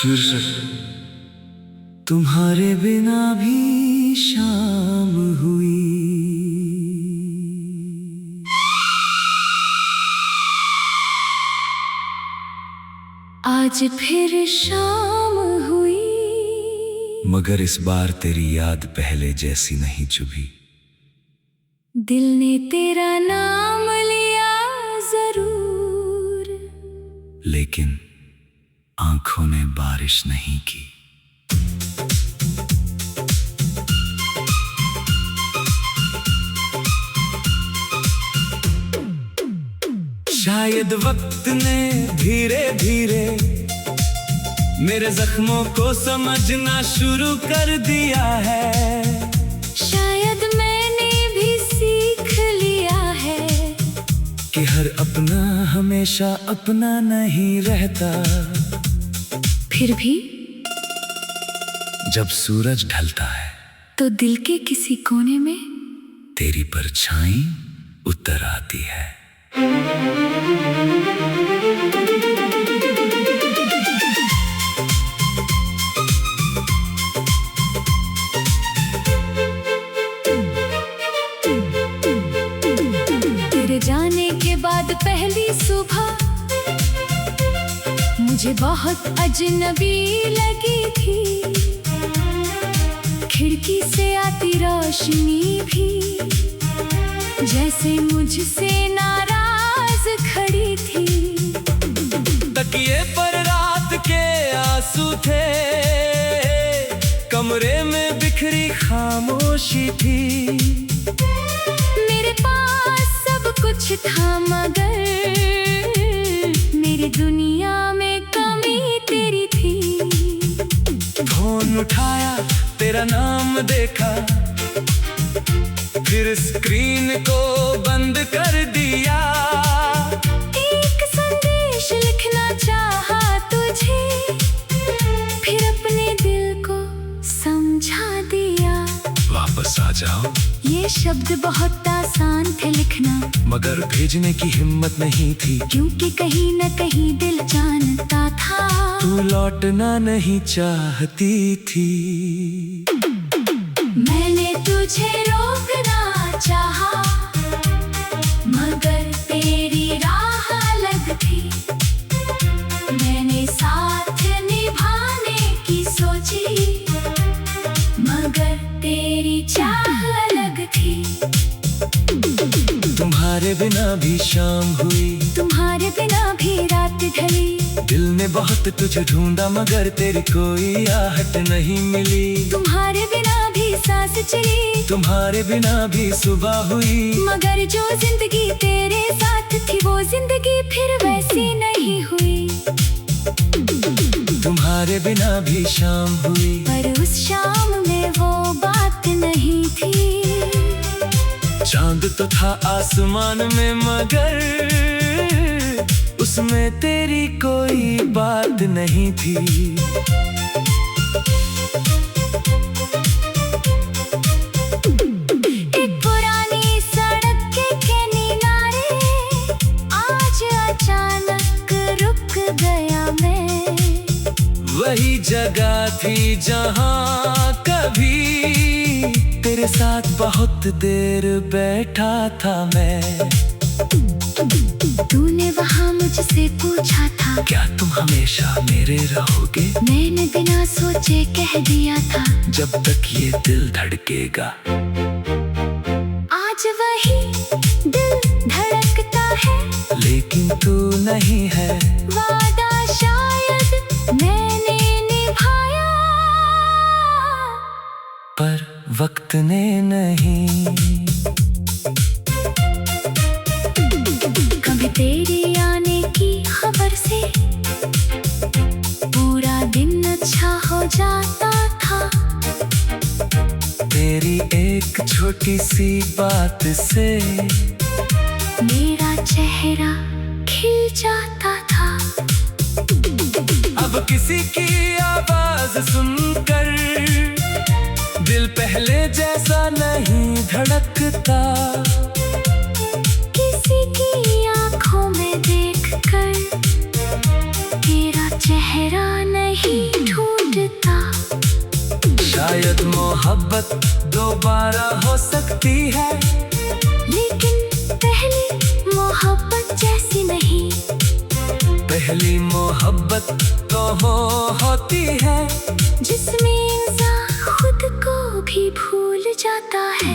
शीर्षक तुम्हारे बिना भी शाम हुई। आज फिर शाम हुई, मगर इस बार तेरी याद पहले जैसी नहीं चुभी। दिल ने तेरा नाम लिया जरूर, लेकिन आंखों ने बारिश नहीं की। शायद वक्त ने धीरे धीरे मेरे जख्मों को समझना शुरू कर दिया है। शायद मैंने भी सीख लिया है कि हर अपना हमेशा अपना नहीं रहता। फिर भी जब सूरज ढलता है तो दिल के किसी कोने में तेरी परछाई उतर आती है। तेरे जाने के बाद पहली सुबह मुझे बहुत अजनबी लगी थी। खिड़की से आती रोशनी भी जैसे मुझसे नाराज खड़ी थी। तकिए पर रात के आंसू थे, कमरे में बिखरी खामोशी थी। मेरे पास सब कुछ था मगर मेरी दुनिया में कमी तेरी थी। फोन उठाया, तेरा नाम देखा, फिर स्क्रीन को बंद कर दिया। एक संदेश लिखना चाहा तुझे, फिर अपने दिल को समझा दिया। वापस आ जाओ, ये शब्द बहुत आसान थे लिखना, मगर भेजने की हिम्मत नहीं थी। क्योंकि कहीं न कहीं दिल जानता था तू लौटना नहीं चाहती थी। मैंने तुझे रोकना चाहा, मगर तेरी राह अलग थी। मैंने साथ निभाने की सोची, मगर तेरी चाह अलग थी। तुम्हारे बिना भी शाम हुई, तुम्हारे बिना भी रात ढली। दिल ने बहुत तुझे ढूंढा मगर तेरी कोई आहट नहीं मिली। तुम्हारे बिना भी सांस चली, तुम्हारे बिना भी सुबह हुई, मगर जो जिंदगी तेरे साथ थी वो जिंदगी फिर वैसी नहीं हुई। तुम्हारे बिना भी शाम हुई, पर उस शाम में वो बात नहीं थी। चांद तो था आसमान में मगर उसमें तेरी कोई बात नहीं थी। एक पुरानी सड़क के किनारे आज अचानक रुक गया मैं। वही जगह थी जहां कभी तेरे साथ बहुत देर बैठा था मैं। तूने वहाँ मुझसे पूछा था, क्या तुम हमेशा मेरे रहोगे? मैंने बिना सोचे कह दिया था, जब तक ये दिल धड़केगा। आज वही दिल धड़कता है, लेकिन तू नहीं है। वादा शायद मैंने निभाया, पर वक्त ने नहीं। कभी तेरे आने की खबर से पूरा दिन अच्छा हो जाता था। तेरी एक छोटी सी बात से मेरा चेहरा खिल जाता था। अब किसी की आवाज सुनकर दिल पहले जैसा नहीं धड़कता। किसी की आंखों में देखकर तेरा चेहरा नहीं मोहब्बत दोबारा हो सकती है, लेकिन पहली मोहब्बत जैसी नहीं। पहली मोहब्बत तो वो होती है जिसमें इंसान खुद को भी भूल जाता है।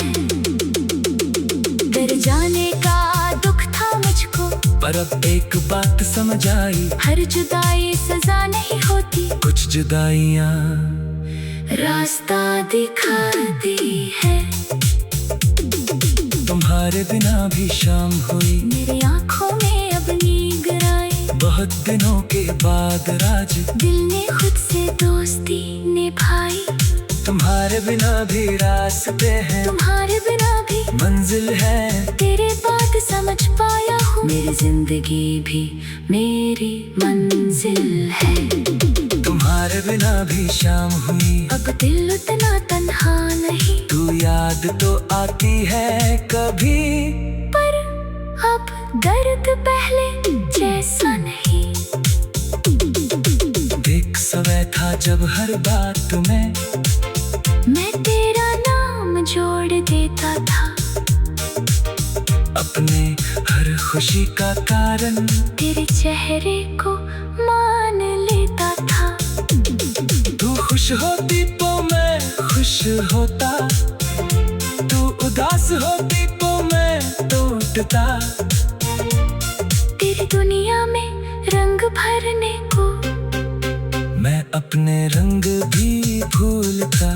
डर जाने का दुख था मुझको, पर अब एक बात समझ आई, हर जुदाई सजा नहीं होती। कुछ जुदाइयाँ रास्ता दिखाती है। तुम्हारे बिना भी शाम हुई, मेरे आँखों में अब नींद आई। बहुत दिनों के बाद राज दिल ने खुद से दोस्ती निभाई। तुम्हारे बिना भी रास्ते हैं, तुम्हारे बिना भी मंजिल है। तेरे बात समझ पाया हूँ, मेरी जिंदगी भी मेरी मंजिल है। तुम्हारे बिना भी शाम हुई, अब दिल उतना तन्हा नहीं। तू याद तो आती है कभी, पर अब दर्द पहले जैसा नहीं। देख समय था जब हर बात में मैं तेरा नाम जोड़ देता था, अपने हर खुशी का कारण तेरे चेहरे को मान लेता था। तू खुश होती तो मैं खुश होता, तू उदास होती तो मैं टूटता। तेरी दुनिया में रंग भरने को मैं अपने रंग भी भूलता,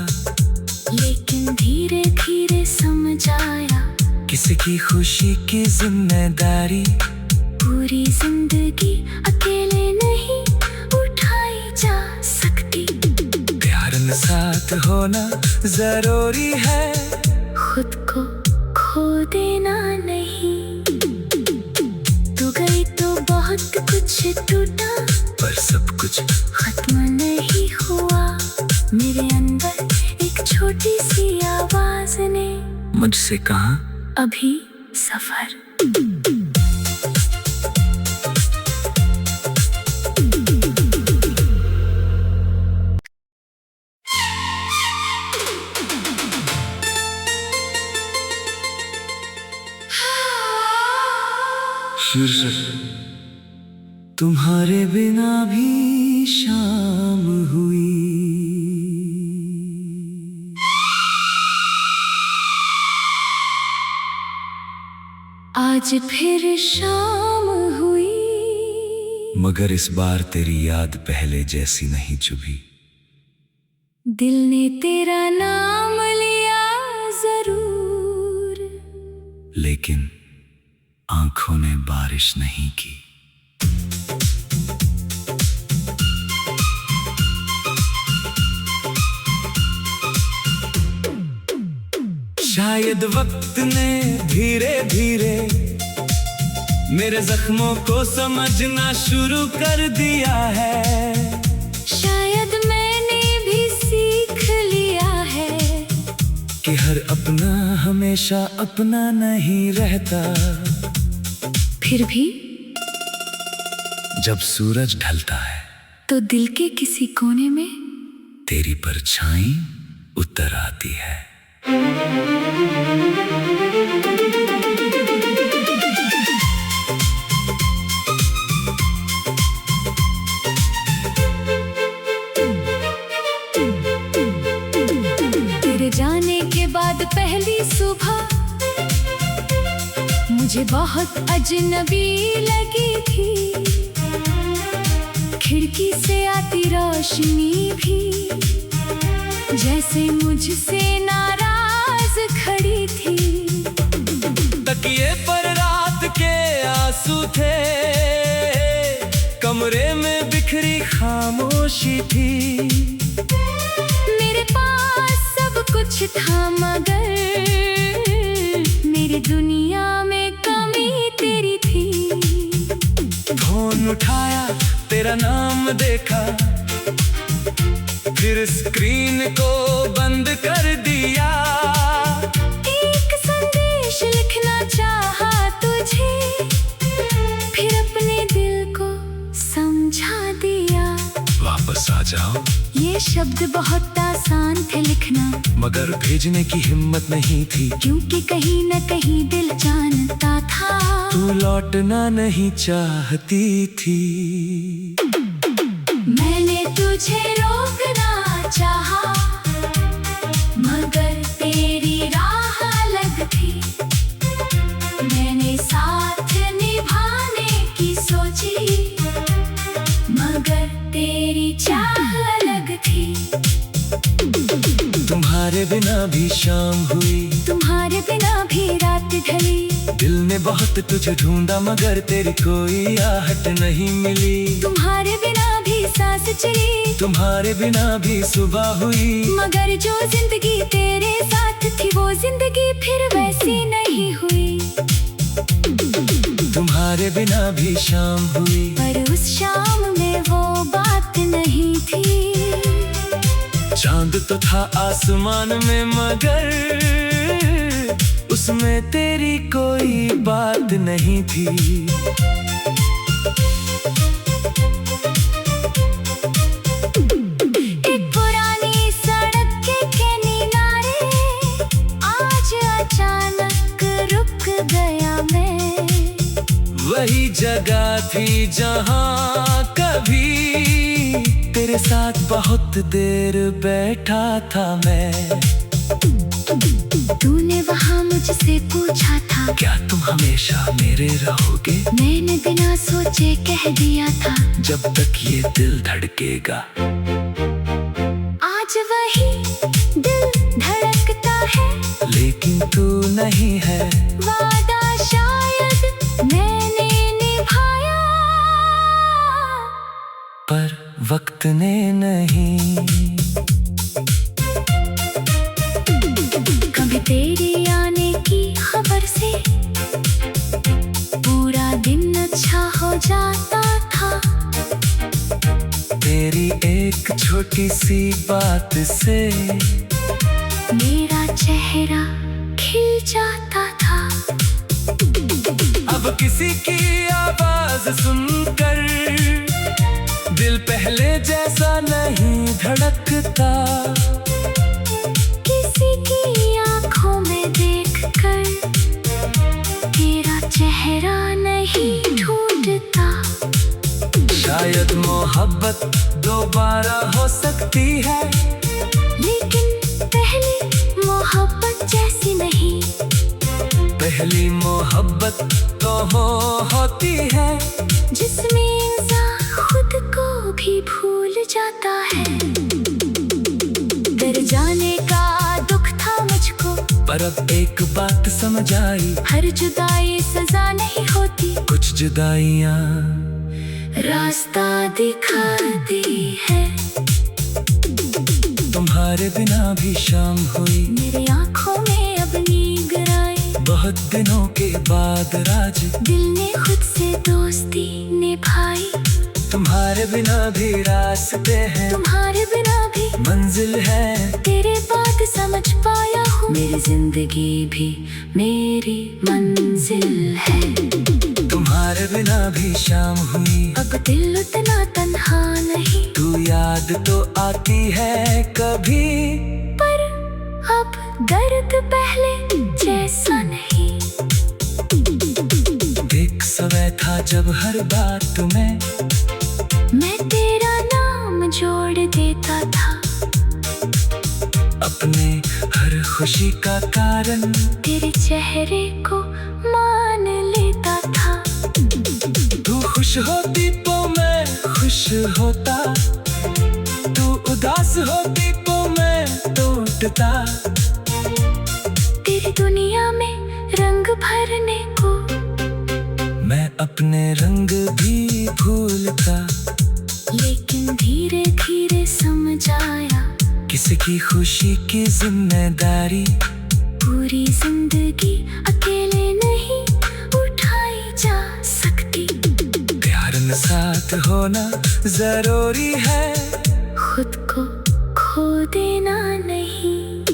लेकिन धीरे धीरे समझ आया, किसी की खुशी की जिम्मेदारी पूरी जिंदगी अकेले नहीं उठाई जा सकती। प्यार में साथ होना जरूरी है, खुद को खो देना नहीं। तू गई तो बहुत कुछ टूटा, पर सब कुछ खत्म नहीं हुआ। मेरे अंदर एक छोटी सी आवाज ने मुझसे कहा, अभी सफर। शीर्षक तुम्हारे बिना भी शाम हुई। आज फिर शाम हुई, मगर इस बार तेरी याद पहले जैसी नहीं चुभी। दिल ने तेरा नाम लिया जरूर, लेकिन आंखों ने बारिश नहीं की। शायद वक्त ने धीरे धीरे मेरे जख्मों को समझना शुरू कर दिया है। शायद मैंने भी सीख लिया है कि हर अपना हमेशा अपना नहीं रहता। फिर भी जब सूरज ढलता है तो दिल के किसी कोने में तेरी परछाई उतर आती है। तेरे जाने के बाद पहली सुबह मुझे बहुत अजनबी लगी थी। खिड़की से आती रोशनी भी जैसे मुझसे नाराज खड़ी थी। तकिए पर रात के आंसू थे, कमरे में बिखरी खामोशी थी। मेरे पास सब कुछ था मगर मेरी दुनिया में कमी तेरी थी। फोन उठाया, तेरा नाम देखा, फिर स्क्रीन को बंद कर दिया। एक संदेश लिखना चाहा तुझे, फिर अपने दिल को समझा दिया। वापस आ जाओ। ये शब्द बहुत आसान आसान थे लिखना, मगर भेजने की हिम्मत नहीं थी, क्योंकि कहीं न कहीं दिल जानता था तू लौटना नहीं चाहती थी। मैंने तुझे रोकना चाहा, मगर तेरी राह अलग थी। मैंने साथ निभाने की सोची, मगर तेरी चाह अलग थी। तुम्हारे बिना भी शाम हुई, तुम्हारे बिना भी रात ढली, दिल ने बहुत तुझे ढूंढा मगर तेरी कोई आहट नहीं मिली। तुम्हारे बिना भी सांस चली, तुम्हारे बिना भी सुबह हुई, मगर जो जिंदगी तेरे साथ थी वो जिंदगी फिर वैसी नहीं हुई। तुम्हारे बिना भी शाम हुई, पर उस शाम में वो बात नहीं थी। चांद तो था आसमान में मगर उसमें तेरी कोई बात नहीं थी। एक पुरानी सड़क के किनारे आज अचानक रुक गया मैं। वही जगह थी जहाँ कभी तेरे साथ बहुत देर बैठा था मैं। तूने वहाँ मुझसे पूछा था, क्या तुम हमेशा मेरे रहोगे? मैंने बिना सोचे कह दिया था, जब तक ये दिल धड़केगा। आज वही दिल धड़कता है, लेकिन तू नहीं है, वादा शायद मैंने निभाया, पर वक्त ने नहीं। कभी तेरी आने की खबर से पूरा दिन अच्छा हो जाता था, तेरी एक छोटी सी बात से मेरा चेहरा खिल जाता था। अब किसी की आवाज सुनकर दिल पहले जैसा नहीं धड़कता। किसी की आंखों में देखकर तेरा चेहरा नहीं ढूंढता। शायद मोहब्बत दोबारा हो सकती है, लेकिन पहली मोहब्बत जैसी नहीं। पहली मोहब्बत तो होती है जिसमें इंसान खुद को भी भूल जाता है। डर जाने का दुख था मुझको, पर अब एक बात समझ आई, हर जुदाई सजा नहीं होती। कुछ जुदाइयाँ रास्ता दिखाती है। तुम्हारे बिना भी शाम हुई, मेरी आंखों में अब नींद आई। बहुत दिनों के बाद राज दिल ने खुद से दोस्ती निभाई। तुम्हारे बिना भी रास्ते हैं, तुम्हारे बिना भी मंजिल है। तेरे बात समझ पाया हूँ, मेरी जिंदगी भी मेरी मंजिल है। तुम्हारे बिना भी शाम हुई, अब दिल उतना तन्हा नहीं, तू याद तो आती है कभी, पर अब दर्द पहले जैसा नहीं। एक समय था जब हर बात में मैं तेरा नाम जोड़ देता था, अपने हर खुशी का कारण तेरे चेहरे को मान लेता था। तू खुश होती तो मैं खुश होता, तू उदास होती तो मैं टूटता। तेरी दुनिया में रंग भरने को मैं अपने रंग भी भूलता, लेकिन धीरे धीरे समझ आया किसी की खुशी की जिम्मेदारी पूरी जिंदगी अकेले नहीं उठाई जा सकती। प्यार में साथ होना जरूरी है, खुद को खो देना नहीं।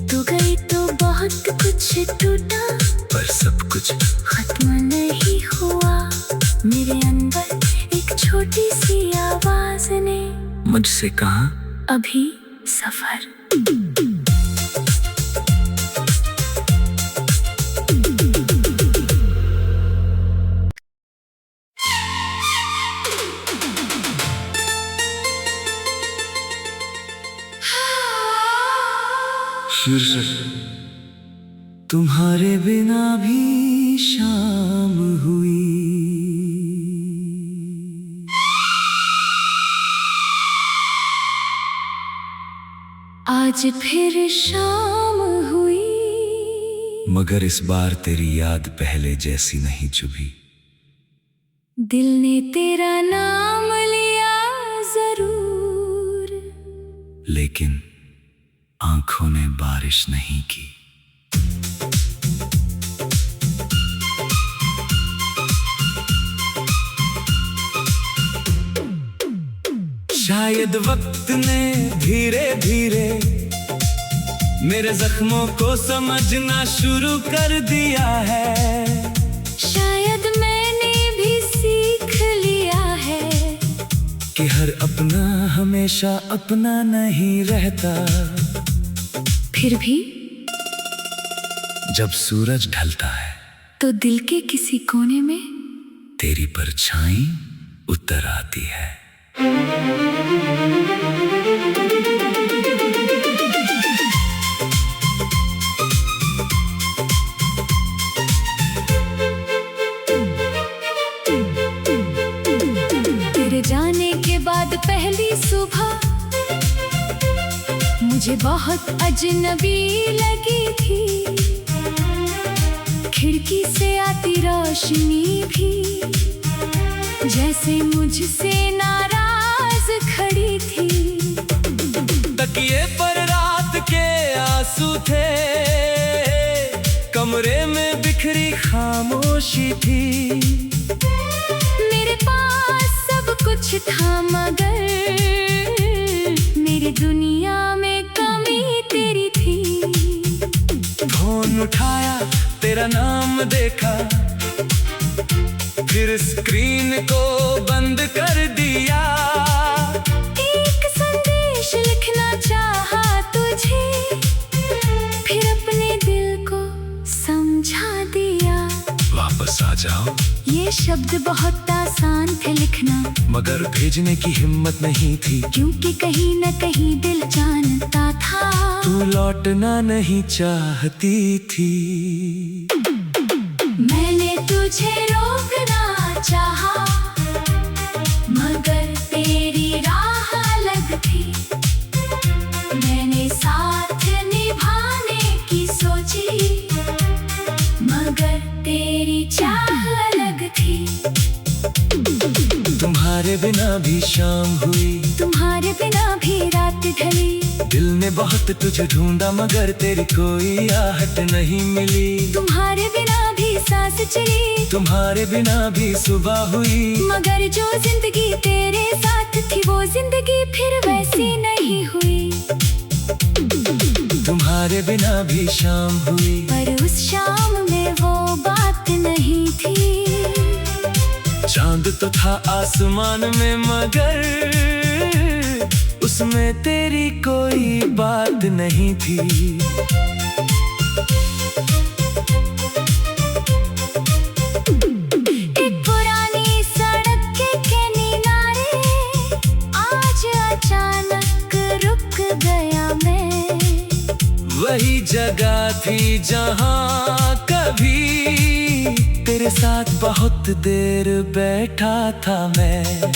तू गई तो बहुत कुछ टूटा, पर सब कुछ खत्म नहीं हुआ। मेरे अंदर एक छोटी सी आवाज ने मुझसे कहा अभी सफर। शीर्षक तुम्हारे बिना भी शाम हुई। आज फिर शाम हुई, मगर इस बार तेरी याद पहले जैसी नहीं चुभी। दिल ने तेरा नाम लिया जरूर, लेकिन आंखों ने बारिश नहीं की। शायद वक्त ने धीरे धीरे मेरे जख्मों को समझना शुरू कर दिया है। शायद मैंने भी सीख लिया है कि हर अपना हमेशा अपना नहीं रहता। फिर भी जब सूरज ढलता है तो दिल के किसी कोने में तेरी परछाई उतर आती है। तेरे जाने के बाद पहली सुबह मुझे बहुत अजनबी लगी थी। खिड़की से आती रोशनी भी जैसे मुझसे नाराज खड़ी थी। तकिए पर रात के आंसू थे, कमरे में बिखरी खामोशी थी। मेरे पास सब कुछ था मगर मेरी दुनिया में कमी तेरी थी। फोन उठाया, तेरा नाम देखा, फिर स्क्रीन को बंद कर दिया। एक संदेश लिखना चाहा तुझे, फिर अपने दिल को समझा दिया। वापस आ जाओ। ये शब्द बहुत आसान थे लिखना, मगर भेजने की हिम्मत नहीं थी, क्योंकि कहीं न कहीं दिल जानता था तू लौटना नहीं चाहती थी। मैंने तुझे रोकना चाहा, मगर तेरी राह अलग थी। मैंने साथ निभाने की सोची, मगर तेरी चाह अलग थी। तुम्हारे बिना भी शाम हुई, तुम्हारे बिना भी रात ढली। दिल ने बहुत तुझे ढूंढा मगर तेरी कोई आहट नहीं मिली। तुम्हारे बिना भी सांस चली, तुम्हारे बिना भी सुबह हुई, मगर जो जिंदगी तेरे साथ थी वो जिंदगी फिर वैसी नहीं हुई। तुम्हारे बिना भी शाम हुई, पर उस शाम में वो बात नहीं थी। चांद तो था आसमान में मगर उसमें तेरी कोई बात नहीं थी। एक पुरानी सड़क के किनारे आज अचानक रुक गया मैं। वही जगह थी जहां कभी तेरे साथ बहुत देर बैठा था मैं।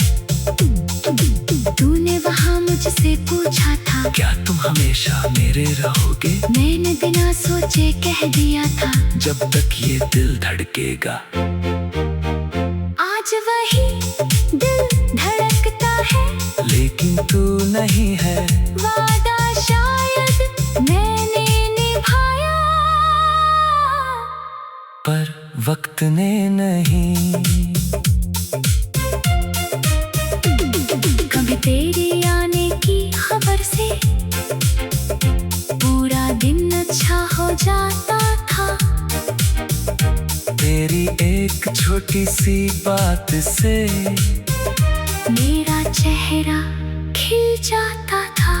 तूने वहाँ मुझसे पूछा था, क्या तुम हमेशा मेरे रहोगे? मैंने बिना सोचे कह दिया था, जब तक ये दिल धड़केगा। आज वही दिल धड़कता है, लेकिन तू नहीं है। वादा शायद मैंने निभाया, पर वक्त ने नहीं। कभी तेरी आने की खबर से पूरा दिन अच्छा हो जाता था। तेरी एक छोटी सी बात से मेरा चेहरा खिल जाता था।